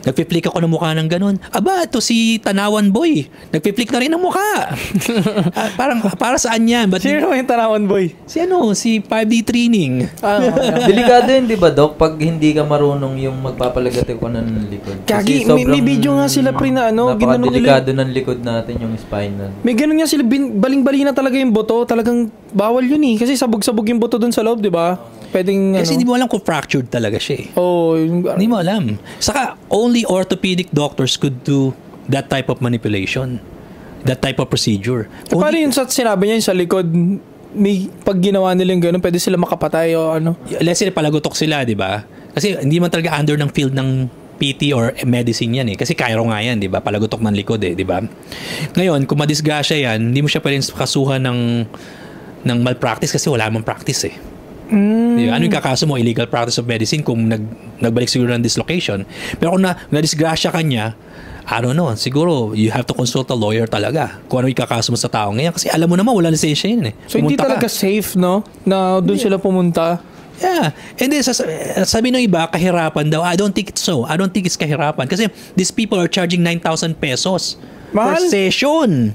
Nagpi-flick ako ng mukha ng ganun. Aba, ito si Tanawan Boy. Nagpi-flick na rin ng mukha. Para saan yan? Sino yung Tanawan Boy? Si 5D training. Delikado yun, di ba, Doc? Pag hindi ka marunong yung magpapalagati ko ng likod. Kagi, may video nga sila pre na napaka-delikado ng likod natin yung spinal. May ganun nga sila, baling-bali na talaga yung buto. Talagang bawal yun eh. Kasi sabog-sabog yung buto dun sa loob, di ba? Pwedeng, kasi hindi mo alam kung fractured talaga siya eh. Hindi mo alam. Saka, only orthopedic doctors could do that type of manipulation. That type of procedure. Paano yun sa sinabi niya yung sa likod, may pag ginawa nila yung gano'n, pwede sila makapatay o ano? Let's say, palagutok sila, di ba? Kasi hindi man talaga under ng field ng PT or medicine yan eh. Kasi chiro nga yan, di ba? Palagutok ng likod eh, di ba? Ngayon, kung madisgrasya yan, hindi mo siya pwedeng kasuhan ng malpractice kasi wala namang practice eh. Diba? Ano yung kakaso mo? Illegal practice of medicine kung nagbalik siguro ng dislocation. Pero kung na-disgrasya ka niya, I don't know, siguro you have to consult a lawyer talaga kung ano yung kakaso mo sa tao ngayon. Kasi alam mo naman, wala lisensya yun eh. So, hindi talaga safe, no? Na doon sila pumunta? Yeah. And then, sabi ng iba, kahirapan daw. I don't think it's so. I don't think it's kahirapan. Kasi these people are charging 9,000 pesos per session.